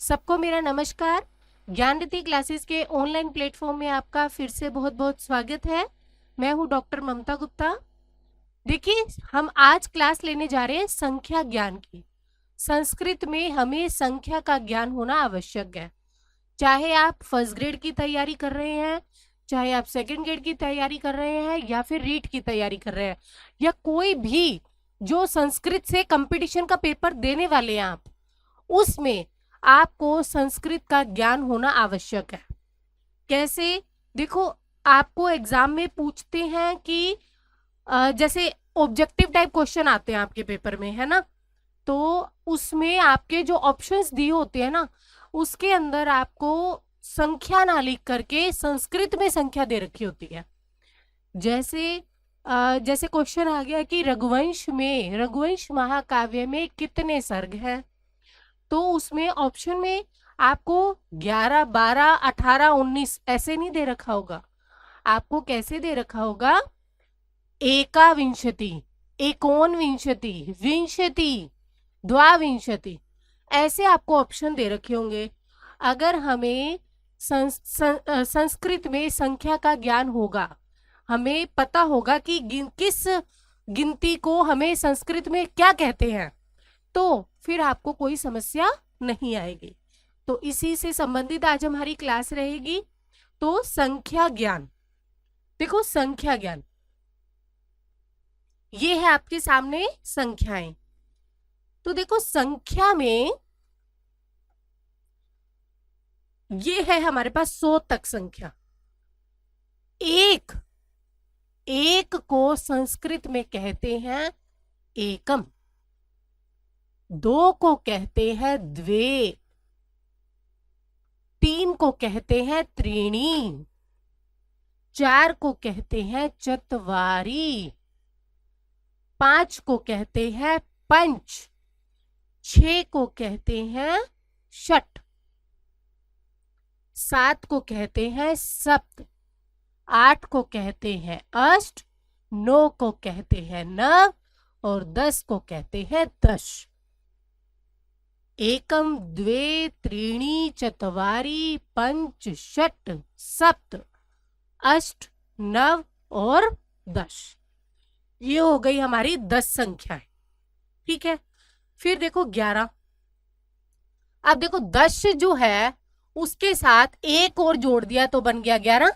सबको मेरा नमस्कार। ज्ञानरिति क्लासेस के ऑनलाइन प्लेटफॉर्म में आपका फिर से बहुत बहुत स्वागत है। मैं हूं डॉक्टर ममता गुप्ता। देखिए, हम आज क्लास लेने जा रहे हैं संख्या ज्ञान की। संस्कृत में हमें संख्या का ज्ञान होना आवश्यक है। चाहे आप फर्स्ट ग्रेड की तैयारी कर रहे हैं, चाहे आप सेकंड ग्रेड की तैयारी कर रहे हैं, या फिर रीट की तैयारी कर रहे हैं, या कोई भी जो संस्कृत से कंपटीशन का पेपर देने वाले हैं आप, उसमें आपको संस्कृत का ज्ञान होना आवश्यक है। कैसे? देखो, आपको एग्जाम में पूछते हैं कि जैसे ऑब्जेक्टिव टाइप क्वेश्चन आते हैं आपके पेपर में, है ना, तो उसमें आपके जो ऑप्शंस दिए होते हैं ना, उसके अंदर आपको संख्या ना लिख करके संस्कृत में संख्या दे रखी होती है। जैसे क्वेश्चन आ गया कि रघुवंश महाकाव्य में कितने सर्ग हैं, तो उसमें ऑप्शन में आपको 11, 12, 18, 19 ऐसे नहीं दे रखा होगा। आपको कैसे दे रखा होगा? एकाविंशति, एकोनविंशति, विंशति, द्वाविंशति, ऐसे आपको ऑप्शन दे रखे होंगे। अगर हमें संस्कृत में संख्या का ज्ञान होगा, हमें पता होगा कि किस गिनती को हमें संस्कृत में क्या कहते हैं, तो फिर आपको कोई समस्या नहीं आएगी। तो इसी से संबंधित आज हमारी क्लास रहेगी। तो संख्या ज्ञान, देखो संख्या ज्ञान, ये है आपके सामने संख्याएं। तो देखो, संख्या में ये है हमारे पास 100 तक संख्या। एक को संस्कृत में कहते हैं एकम, 2 को कहते हैं द्वे, 3 को कहते हैं त्रीणी, 4 को कहते हैं चत्वारी, 5 को कहते हैं पंच, 6 को कहते हैं षट, 7 को कहते हैं सप्त, 8 को कहते हैं अष्ट, 9 को कहते हैं नव, और 10 को कहते हैं दश। एकम, द्वे, त्रीणी, चत्वारी, पंच, षट, सप्त, अष्ट, नव और दश। ये हो गई हमारी 10 संख्याएं। ठीक है। फिर देखो 11। अब देखो 10 जो है उसके साथ एक और जोड़ दिया तो बन गया 11।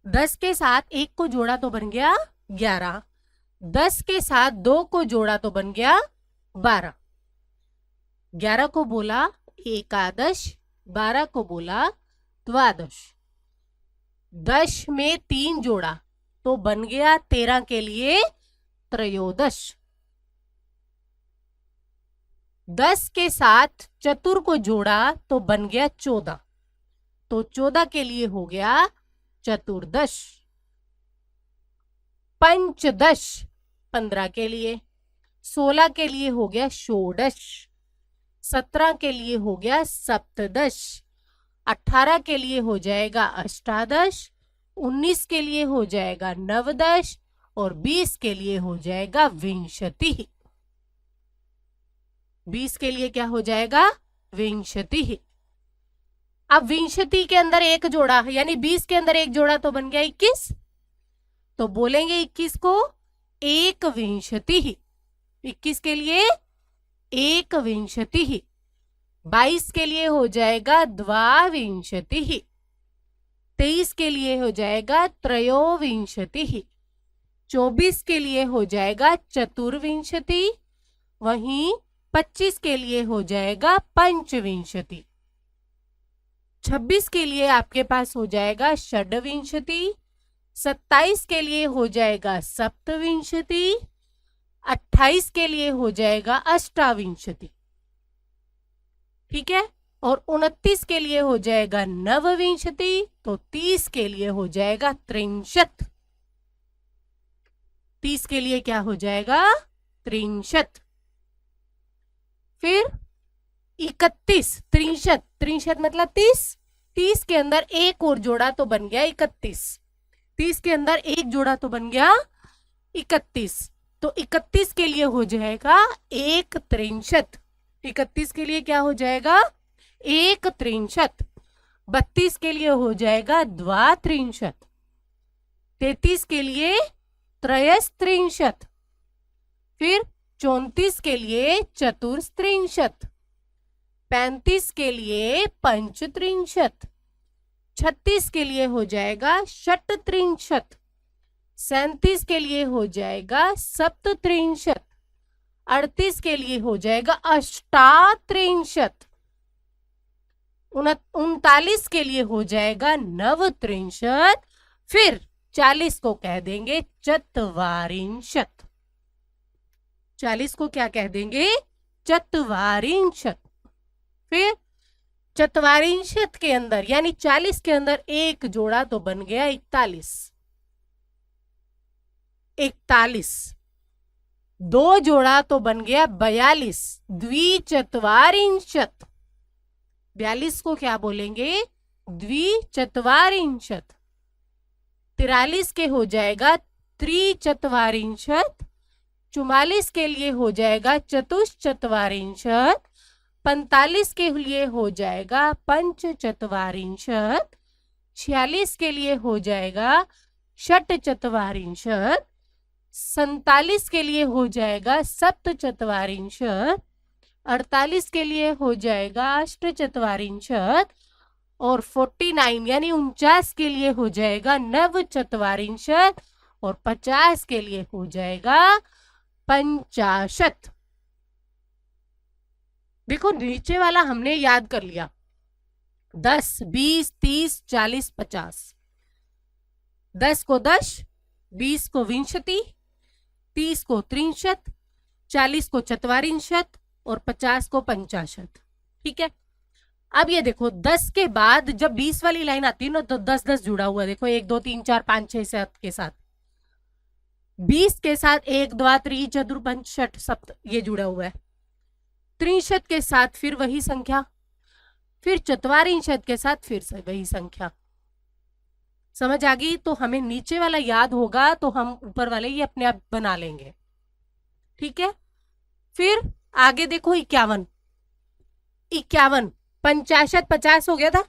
10 के साथ एक को जोड़ा तो बन गया 11। 10 के साथ 2 को जोड़ा तो बन गया 12। 11 को बोला एकादश, 12 को बोला द्वादश। 10 में 3 जोड़ा तो बन गया 13 के लिए त्रयोदश। 10 के साथ चतुर को जोड़ा तो बन गया 14, तो 14 के लिए हो गया चतुर्दश। पंचदश 15 के लिए, 16 के लिए हो गया षोडश, 17 के लिए हो गया सप्तदश, 18 के लिए हो जाएगा अष्टादश, 19 के लिए हो जाएगा नवदश, और 20 के लिए हो जाएगा विंशति। 20 के लिए क्या हो जाएगा? विंशति। अब विंशति के अंदर एक जोड़ा, यानी 20 के अंदर एक जोड़ा तो बन गया 21, तो बोलेंगे 21 को एक विंशति। 21 के लिए एक विंशति। 22 के लिए हो जाएगा द्वाविंशति। 23 के लिए हो जाएगा त्रयोविंशति। 24 के लिए हो जाएगा चतुर्विंशति। वहीं 25 के लिए हो जाएगा पंचविंशति। 26 के लिए आपके पास हो जाएगा षड्विंशति। 27 के लिए हो जाएगा सप्तविंशति। 28 के लिए हो जाएगा अष्टाविंशति। ठीक है। और 29 के लिए हो जाएगा नवविंशति। तो 30 के लिए हो जाएगा त्रिंशत। 30 के लिए क्या हो जाएगा? त्रिंशत। फिर 31, त्रिंशत, त्रिंशत मतलब 30। 30 के अंदर एक और जोड़ा तो बन गया 31। 30 के अंदर एक जोड़ा तो बन गया 31। तो 31 के लिए हो जाएगा एक त्रिंशत। 31 के लिए क्या हो जाएगा? एक त्रिंशत। 32 के लिए हो जाएगा द्वात्रिंशत। 33 के लिए त्रयस्त्रिंशत। फिर 34 के लिए चतुस्त्रिंशत। 35 के लिए पंचत्रिंशत। 36 के लिए हो जाएगा षट्त्रिंशत। 37 के लिए हो जाएगा सप्तत्रिंशत। 38 के लिए हो जाएगा अष्टात्रिंशत। 39 के लिए हो जाएगा नवत्रिंशत। फिर 40 को कह देंगे चत्वारिंशत। 40 को क्या कह देंगे? चत्वारिंशत। फिर चत्वारिंशत के अंदर यानी 40 के अंदर एक जोड़ा तो बन गया 41। 41 दो जोड़ा तो बन गया 42। द्विचत्वारिंशत। 42 को क्या बोलेंगे? द्विचत्वारिंशत। 43 के हो जाएगा त्रिचत्वारिंशत। 44 के लिए हो जाएगा चतुश्चत्वारिंशत। 45 के लिए हो जाएगा पंचचत्वारिंशत। 46 के लिए हो जाएगा षट्चत्वारिंशत। 47 के लिए हो जाएगा सप्तचत्वारिंशत। 48 के लिए हो जाएगा अष्टचत्वारिंशत। और 49 यानी 49 के लिए हो जाएगा नवचत्वारिंशत। और 50 के लिए हो जाएगा पंचाशत। देखो नीचे वाला हमने याद कर लिया। 10, 20, 30, 40, 50। 10 को 10, 20 को विंशति, 30 को त्रिंशत, 40 को चत्वारिंशत और 50 को पंचाशत। ठीक है। अब ये देखो 10 के बाद जब 20 वाली लाइन आती है ना तो 10-10 जुड़ा हुआ है। देखो 1 2 3 4 5 6 7 के साथ 20 के साथ 1 2 3 4 5 6 7 ये जुड़ा हुआ है। त्रिंशत के साथ फिर वही संख्या, फिर चत्वारिंशत के साथ फिर से वही संख्या। समझ आ गई? तो हमें नीचे वाला याद होगा तो हम ऊपर वाले ये अपने आप बना लेंगे। ठीक है। फिर आगे देखो 51। 51 पंचाशत 50 हो गया था।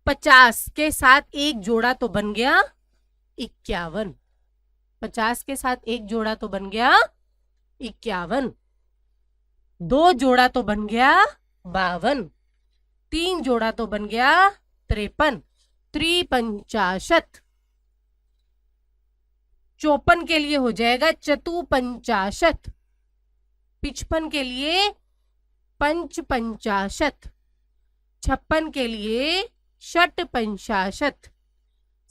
50 के साथ एक जोड़ा तो बन गया 51। 50 के साथ एक जोड़ा तो बन गया 51। 2 जोड़ा तो बन गया 52। 3 जोड़ा तो बन गया 53। त्रिपंचाशत। 54 के लिए हो जाएगा चतुपंचाशत। 55 के लिए पंचपंचाशत। 56 के लिए षट्पंचाशत।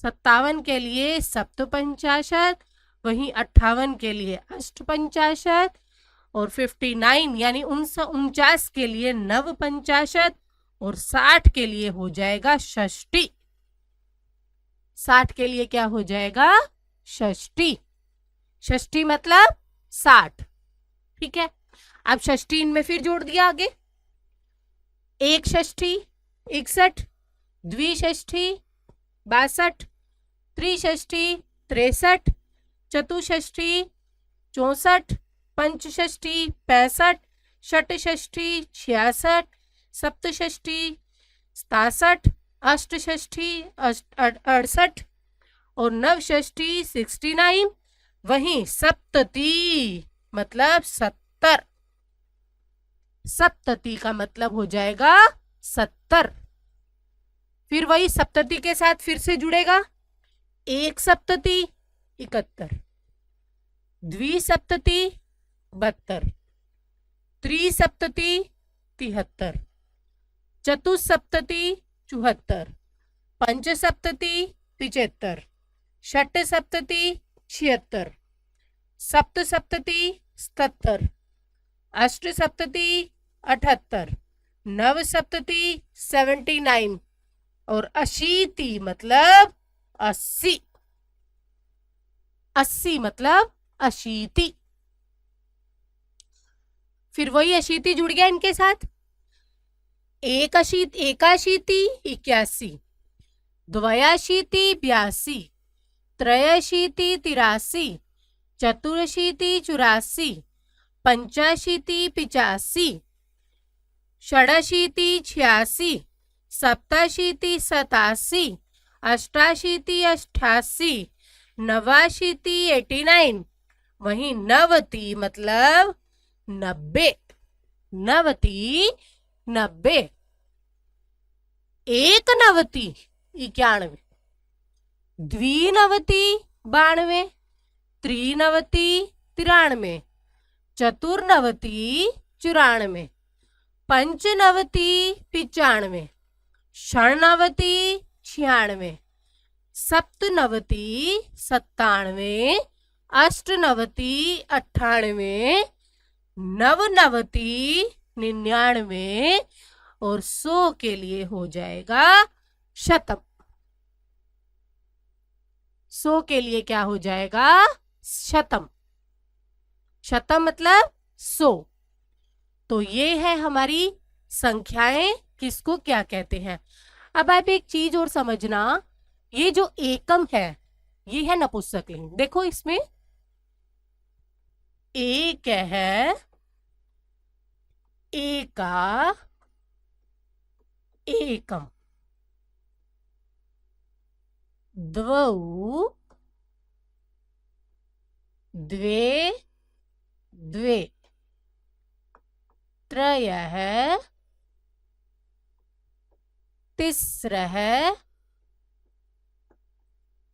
57 के लिए सप्तपंचाशत। वहीं 58 के लिए अष्टपंचाशत। और 59 यानी 49 के लिए नवपंचाशत। और 60 के लिए हो जाएगा षष्ठी। 60 के लिए क्या हो जाएगा? षष्ठी। षष्ठी मतलब 60। ठीक है। अब षष्ठी इनमें फिर जोड़ दिया आगे। एक षष्ठी 61, द्विषष्ठी 62, त्रिषष्ठी 63, चतुषष्ठी 64, पंचषष्ठी 65, षटषष्ठी 66, सप्तषष्ठी 67, अष्टषष्ठी 68 और नवषष्ठी 69। वहीं सप्तती मतलब 70। सप्तती का मतलब हो जाएगा 70। फिर वही सप्तती के साथ फिर से जुड़ेगा। एक सप्तती 71, द्विसप्तती 72, त्रिसप्तती 73, चतुसप्तती 74, पंचसप्तती 75, षट्सप्तती 76, सप्तसप्तती 77, अष्टसप्तती 78, नवसप्तती 79 और अशीति मतलब 80। 80 मतलब अशीति। फिर वही अशीति जुड़ गया इनके साथ। एकाशीति 81, द्वयाशीति 82, त्रयाशीति 83, चतुराशीति 84, पंचाशीति 85, षडशीति 86, सप्ताशीति 87, अष्टाशीति 88, नवाशीति 89। वहीं नवती मतलब 90, नवती 90, एक नवती 91, द्विनवती 92, त्रिनवती 93, चतुर्नवती 94, पंचनवती 95, षण्णवती 96, सप्तनवती 97, अष्टनवती 98, नवनवती 99 और 100 के लिए हो जाएगा शतम। 100 के लिए क्या हो जाएगा? शतम। शतम मतलब 100। तो ये है हमारी संख्याएं, किसको क्या कहते हैं। अब आप एक चीज और समझना, ये जो एकम है ये है नपुंसकलिंग। देखो इसमें एक है, एका, एकम, द्वौ, द्वे, द्वे, त्रयः, तिस्रः,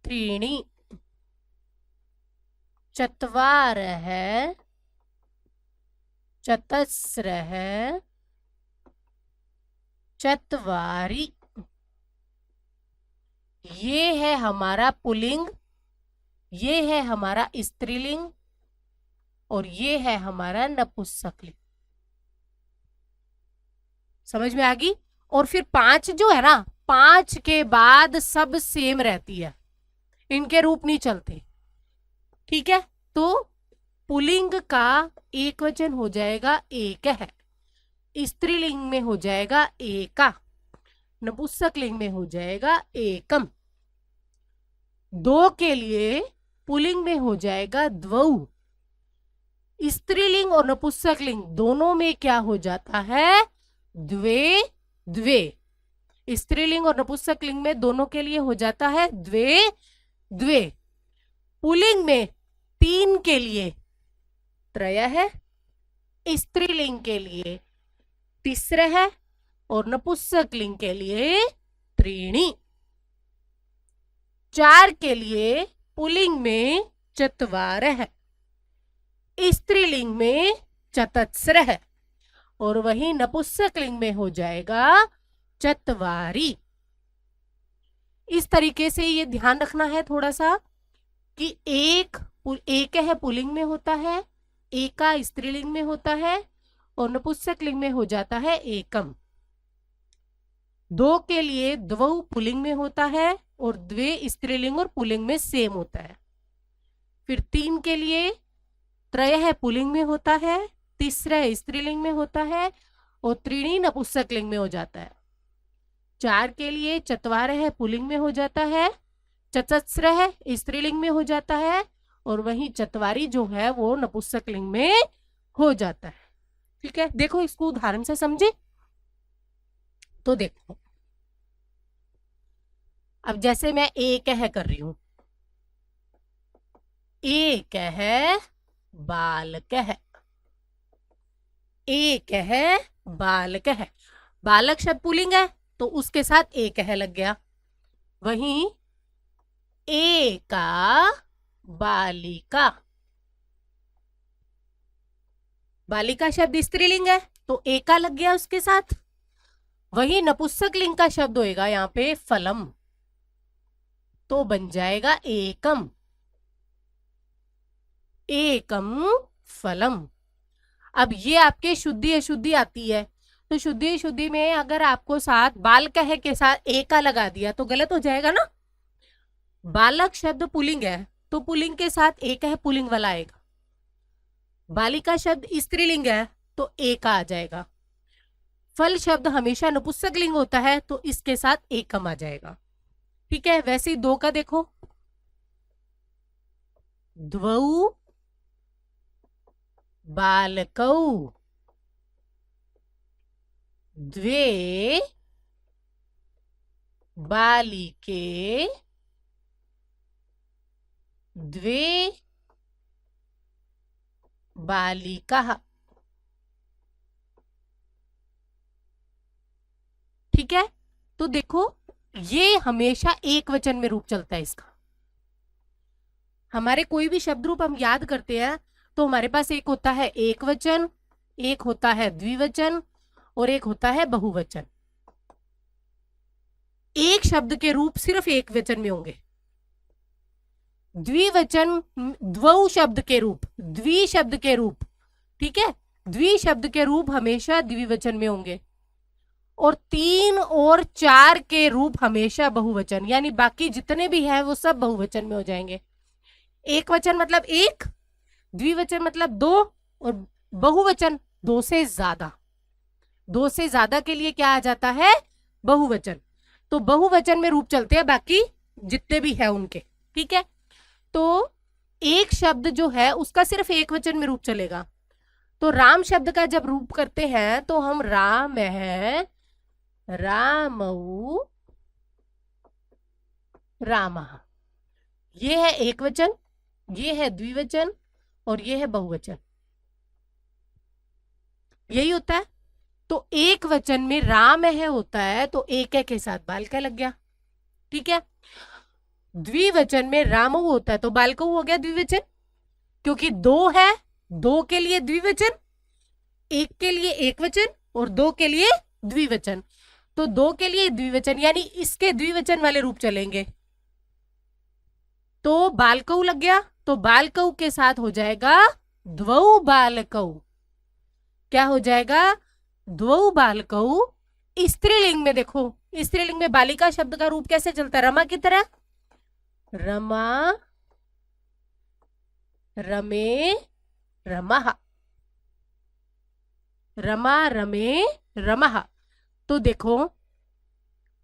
त्रीणि, चत्वारः, चतस्रः, चत्वारि। ये है हमारा पुल्लिंग, ये है हमारा स्त्रीलिंग और ये है हमारा नपुंसकलिंग। समझ में आ गई? और फिर 5 जो है ना, 5 के बाद सब सेम रहती है, इनके रूप नहीं चलते। ठीक है, तो पुल्लिंग का एक वचन हो जाएगा एक है, स्त्रीलिंग में हो जाएगा एका, नपुंसकलिंग में हो जाएगा एकम, 2 के लिए पुल्लिंग में हो जाएगा द्वौ, स्त्रीलिंग और नपुंसकलिंग दोनों में क्या हो जाता है? द्वे, द्वे। स्त्रीलिंग और नपुंसकलिंग में दोनों के लिए हो जाता है द्वे, द्वे। पुल्लिंग में 3 के लिए त्रय है, स्त्रीलिंग के लिए तिस्र है और नपुंसकलिंग के लिए त्रीणि। 4 के लिए पुल्लिंग में चत्वार है, स्त्रीलिंग में चतस्र है और वही नपुंसकलिंग में हो जाएगा चत्वारि। इस तरीके से ये ध्यान रखना है थोड़ा सा कि एक है पुल्लिंग में होता है, एका स्त्रीलिंग में होता है और नपुंसकलिंग में हो जाता है एकम। 2 के लिए द्वौ पुल्लिंग में होता है और द्वे स्त्रीलिंग और पुल्लिंग में सेम होता है। फिर 3 के लिए त्रय है पुल्लिंग में होता है, तीसरा स्त्रीलिंग में होता है और त्रीणि नपुंसकलिंग में हो जाता है। 4 के लिए चत्वार है पुल्लिंग में हो जाता है, चतस्र है स्त्रीलिंग में हो जाता है और वहीं चत्वारी जो है वो नपुंसकलिंग में हो जाता है। ठीक है, देखो इसको उदाहरण से समझे तो देखो, अब जैसे मैं एक है कर रही हूं, एक है बालक है, एक है बालक है। बालक शब्द पुल्लिंग है तो उसके साथ एक है लग गया। वहीं एका बालिका, बालिका शब्द स्त्रीलिंग है तो एका लग गया उसके साथ। वही नपुंसकलिंग का शब्द होएगा यहाँ पे फलम, तो बन जाएगा एकम, एकम फलम। अब ये आपके शुद्धि अशुद्धि आती है, तो शुद्धि अशुद्धि में अगर आपको साथ बाल कह के साथ एका लगा दिया तो गलत हो जाएगा ना। बालक शब्द पुल्लिंग है तो पुल्लिंग के साथ एक है पुल्लिंग वाला आएगा, बालिका शब्द स्त्रीलिंग है तो एका आ जाएगा। फल शब्द हमेशा नपुंसकलिंग होता है तो इसके साथ एकम आ जाएगा। ठीक है, वैसे ही 2 का देखो, द्वौ बालकौ, द्वे बालिके द्वे बालिकाः। ठीक है, तो देखो ये हमेशा एक वचन में रूप चलता है इसका। हमारे कोई भी शब्द रूप हम याद करते हैं तो हमारे पास एक होता है एक वचन, एक होता है द्विवचन और एक होता है बहुवचन। एक शब्द के रूप सिर्फ एक वचन में होंगे। द्विवचन द्वौ शब्द के रूप, द्वि शब्द के रूप, ठीक है, द्वि शब्द के रूप हमेशा द्विवचन में होंगे और 3 और 4 के रूप हमेशा बहुवचन, यानी बाकी जितने भी हैं वो सब बहुवचन में हो जाएंगे। एक वचन मतलब एक, द्विवचन मतलब दो और बहुवचन दो से ज्यादा। दो से ज्यादा के लिए क्या आ जाता है? बहुवचन। तो बहुवचन में रूप चलते हैं बाकी जितने भी है उनके। ठीक है, तो एक शब्द जो है उसका सिर्फ एक वचन में रूप चलेगा। तो राम शब्द का जब रूप करते हैं तो हम राम है, रामऊ, रामः। ये है एक वचन, ये है द्विवचन और ये है बहुवचन। यही होता है। तो एक वचन में राम है होता है तो एक है के साथ बालका लग गया। ठीक है, द्विवचन में रामऊ होता है तो बालकऊ हो गया द्विवचन, क्योंकि दो है, दो के लिए द्विवचन, एक के लिए एक वचन और दो के लिए द्विवचन। तो दो के लिए द्विवचन यानी इसके द्विवचन वाले रूप चलेंगे। तो बालकऊ लग गया, तो बालकऊ के साथ हो जाएगा द्वौ बालकऊ। क्या हो जाएगा? द्वौ बालकऊ। स्त्रीलिंग में देखो, स्त्रीलिंग में बालिका शब्द का रूप कैसे चलता है? रमा की तरह, रमा, रमे, रमः, रमा, रमे, रमः। तो देखो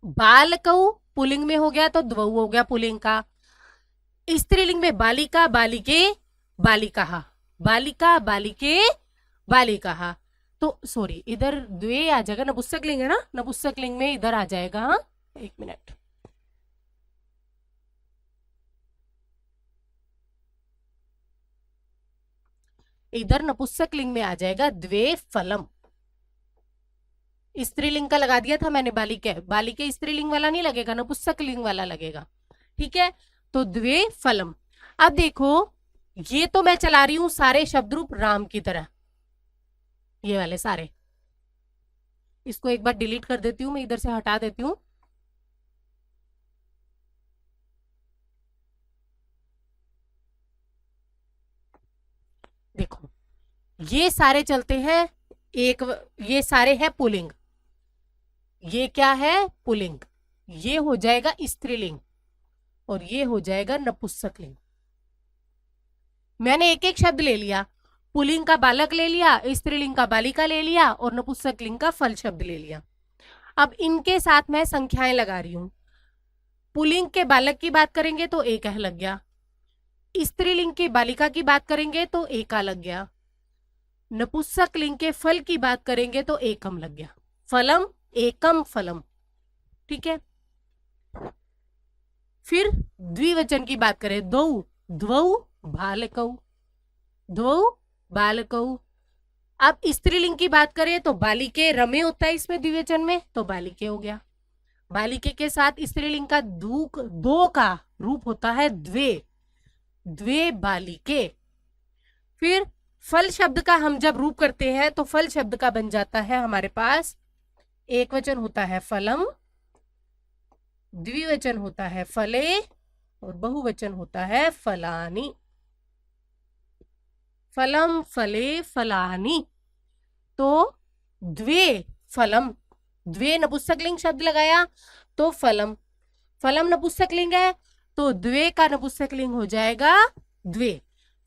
बालकऊ पुल्लिंग में हो गया तो द्वौ हो गया पुल्लिंग का। स्त्रीलिंग में बालिका, बालिके, बालिकाः, बालिका, बालिके, बालिकाः। तो सॉरी, इधर द्वे आ जाएगा, नपुंसक लिंग है ना, नपुंसक लिंग में इधर आ जाएगा। हाँ, एक मिनट, इधर नपुंसक लिंग में आ जाएगा द्वे फलम। स्त्रीलिंग का लगा दिया था मैंने बालिके, बालिके स्त्रीलिंग वाला नहीं लगेगा, नपुंसक लिंग वाला लगेगा। ठीक है, तो द्वे फलम। अब देखो ये तो मैं चला रही हूं सारे शब्द रूप राम की तरह, ये वाले सारे। इसको एक बार डिलीट कर देती हूं, मैं इधर से हटा देती हूं। देखो ये सारे चलते हैं एक ये सारे हैं पुल्लिंग। ये क्या है? पुल्लिंग। ये हो जाएगा स्त्रीलिंग और ये हो जाएगा नपुंसक लिंग। मैंने एक एक शब्द ले लिया, पुल्लिंग का बालक ले लिया, स्त्रीलिंग का बालिका ले लिया और नपुंसक लिंग का फल शब्द ले लिया। अब इनके साथ मैं संख्याएं लगा रही हूं। पुल्लिंग के बालक की बात करेंगे तो एक है लग गया, स्त्रीलिंग की बालिका की बात करेंगे तो एका लग गया, नपुंसक लिंग के फल की बात करेंगे तो एकम लग गया। फलम, एकम, फलम। ठीक है, फिर द्विवचन की बात करें, दो, द्वौ बालकौ, द्वौ बालकौ। अब स्त्रीलिंग की बात करें तो बालिके, रमे होता है इसमें द्विवचन में तो बालिके हो गया। बालिके के साथ स्त्रीलिंग का दो का रूप होता है द्वे, द्वे बालिके। फिर फल शब्द का हम जब रूप करते हैं तो फल शब्द का बन जाता है हमारे पास, एक वचन होता है फलम, द्विवचन होता है फले और बहुवचन होता है फलानी। फलम, फले, फलानी। तो द्वे फलम, द्वे नपुंसकलिंग शब्द लगाया तो फलम, फलम नपुंसकलिंग है तो द्वे का नपुंसकलिंग हो जाएगा द्वे,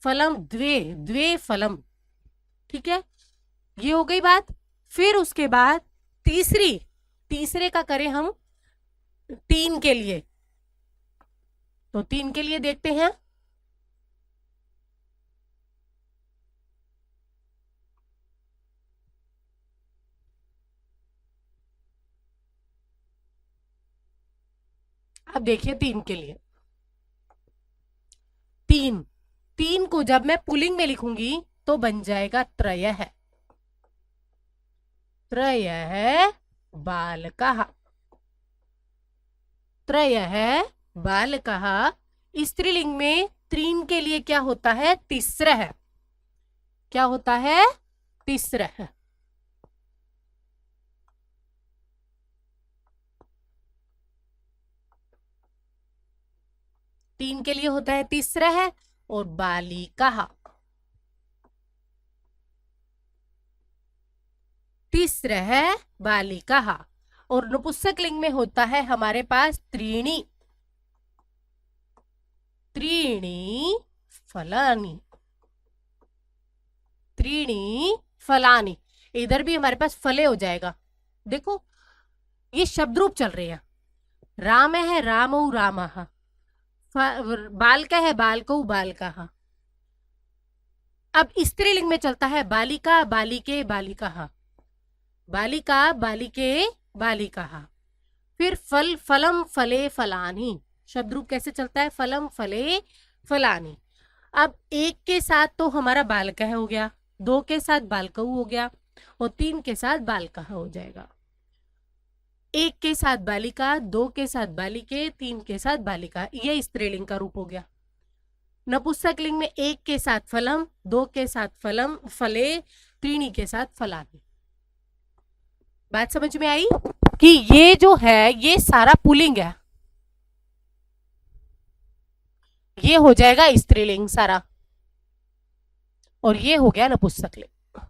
फलम द्वे, द्वे फलम। ठीक है, ये हो गई बात। फिर उसके बाद तीसरे का करें हम तीन के लिए, तो तीन के लिए देखते हैं। अब देखिए 3 के लिए, 3 को जब मैं पुलिंग में लिखूंगी तो बन जाएगा त्रयः, त्रयः बालकः, त्रयः बालकः। स्त्रीलिंग में 3 के लिए क्या होता है? तिस्रः। क्या होता है? तिस्रः। तीन के लिए होता है तिस्रः और बालिकाः, तिस्रः बालिकाः। और नपुंसक लिंग में होता है हमारे पास त्रीणि, त्रीणि फलानि, त्रीणि फलानि। इधर भी हमारे पास फले हो जाएगा। देखो ये शब्द रूप चल रहे हैं, राम है रामौ रामः, बालका है बालकौ बालकाः। अब स्त्रीलिंग में चलता है बालिका बालिके बालिकाः, बालिका बालिके बालिकाः। फिर फल फलम फले फलानि, शब्द रूप कैसे चलता है? फलम फले फलानि। अब 1 के साथ तो हमारा बालका हो गया, 2 के साथ बालकौ हो गया और 3 के साथ बालकाः हो जाएगा। 1 के साथ बालिका, 2 के साथ बालिके, 3 के साथ बालिका, ये स्त्रीलिंग का रूप हो गया। नपुंसक लिंग में 1 के साथ फलम, 2 के साथ फलम फले, 3 के साथ फलानि। बात समझ में आई कि ये जो है ये सारा पुल्लिंग है, ये हो जाएगा स्त्रीलिंग सारा, और ये हो गया नपुंसक लिंग।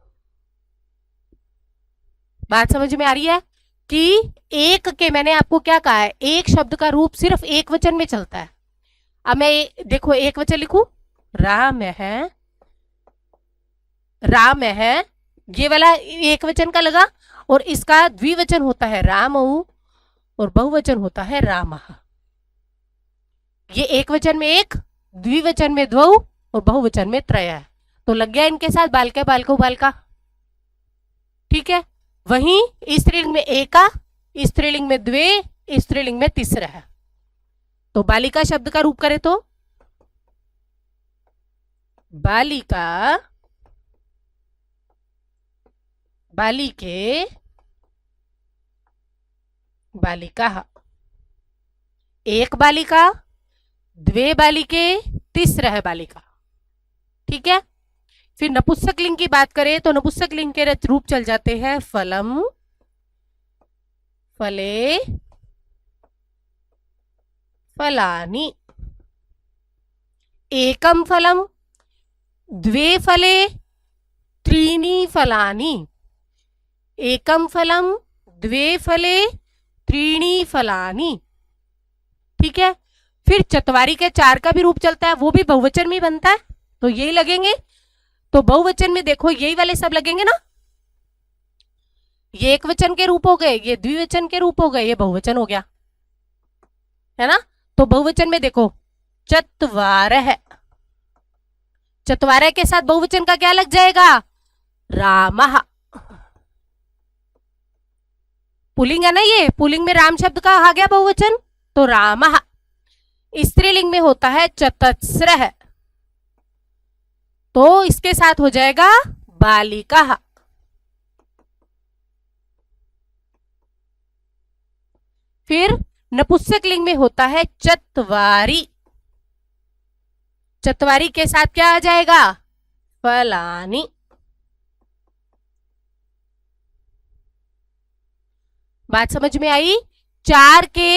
बात समझ में आ रही है कि एक के, मैंने आपको क्या कहा है, एक शब्द का रूप सिर्फ एक वचन में चलता है। अब मैं देखो एक वचन लिखूं, राम है, राम है, ये वाला एक वचन का लगा, और इसका द्विवचन होता है रामौ और बहुवचन होता है रामः। ये एक वचन में एक, द्विवचन में द्वौ और बहुवचन में त्रयः, तो लग गया इनके साथ बालका बालकौ बालका। ठीक है। वहीं स्त्रीलिंग में एका, स्त्रीलिंग में द्वे, स्त्रीलिंग में तिस्रः। तो बालिका शब्द का रूप करें तो बालिका, बालिके, बालिकाः। एक बालिका, द्वे बालिके, तिस्रः बालिका। ठीक है। फिर नपुंसक लिंग की बात करें तो नपुंसक लिंग के रूप चल जाते हैं फलम, फले, फलानि, एकम फलम, द्वे फले, त्रीणि फलानि, एकम फलम, द्वे फले, त्रीणि फलानि। ठीक है। फिर चतवारी के 4 का भी रूप चलता है, वो भी बहुवचन में बनता है, तो यही लगेंगे। तो बहुवचन में देखो यही वाले सब लगेंगे ना, ये एक वचन के रूप हो गए, ये द्विवचन के रूप हो गए, ये बहुवचन हो गया, है ना। तो बहुवचन में देखो चत्वारः, चत्वारः के साथ बहुवचन का क्या लग जाएगा? रामः। पुल्लिंग है ना, ये पुल्लिंग में राम शब्द का आ गया बहुवचन, तो रामः। स्त्रीलिंग में होता है चतस्रः, तो इसके साथ हो जाएगा बालिकाः। फिर नपुंसक लिंग में होता है चत्वारि, चत्वारि के साथ क्या आ जाएगा? फलानि। बात समझ में आई? 4 के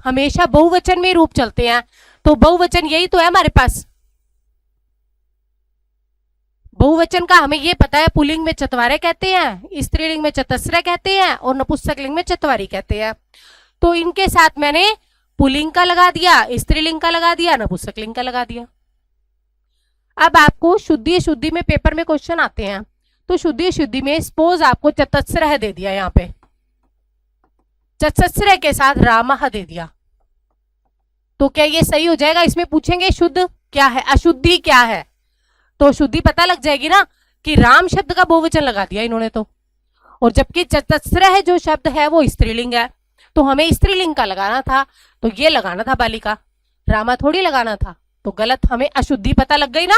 हमेशा बहुवचन में रूप चलते हैं, तो बहुवचन यही तो है हमारे पास। बहुवचन का हमें ये पता है, पुल्लिंग में चत्वारः कहते हैं, स्त्रीलिंग में चतस्रः कहते हैं और नपुंसक लिंग में चत्वारि कहते हैं। तो इनके साथ मैंने पुल्लिंग का लगा दिया, स्त्रीलिंग का लगा दिया, नपुंसक लिंग का लगा दिया। अब आपको शुद्धि अशुद्धि में पेपर में क्वेश्चन आते हैं, तो शुद्धि अशुद्धि में सपोज आपको चतस्रः दे दिया, यहाँ पे चतस्रः के साथ रामः दे दिया, तो क्या ये सही हो जाएगा? इसमें पूछेंगे शुद्ध क्या है, अशुद्धि क्या है, तो शुद्धि पता लग जाएगी ना कि राम शब्द का बहुवचन लगा दिया इन्होंने तो, और जबकि चतस्रः जो शब्द है वो स्त्रीलिंग है, तो हमें स्त्रीलिंग का लगाना था, तो ये लगाना था बालिका, रामा थोड़ी लगाना था। तो गलत, हमें अशुद्धि पता लग गई ना।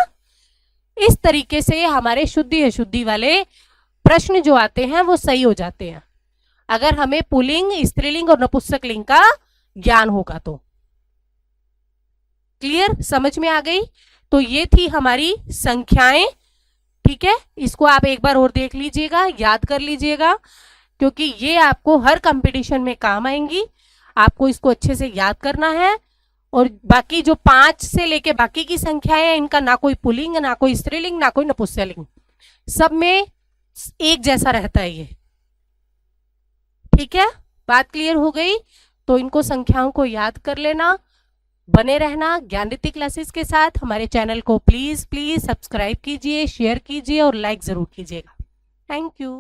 इस तरीके से हमारे शुद्धि अशुद्धि वाले प्रश्न जो आते हैं वो सही हो जाते हैं, अगर हमें पुल्लिंग, स्त्रीलिंग और नपुंसक लिंग का ज्ञान होगा तो। क्लियर, समझ में आ गई। तो ये थी हमारी संख्याएं, ठीक है। इसको आप एक बार और देख लीजिएगा, याद कर लीजिएगा, क्योंकि ये आपको हर कंपटीशन में काम आएंगी। आपको इसको अच्छे से याद करना है। और बाकी जो 5 से लेके बाकी की संख्याएं हैं, इनका ना कोई पुल्लिंग, ना कोई स्त्रीलिंग, ना कोई नपुंसकलिंग, सब में एक जैसा रहता है ये, ठीक है। बात क्लियर हो गई। तो इनको, संख्याओं को याद कर लेना। बने रहना ज्ञानरिद्धि क्लासेस के साथ। हमारे चैनल को प्लीज सब्सक्राइब कीजिए, शेयर कीजिए और लाइक जरूर कीजिएगा। Thank you.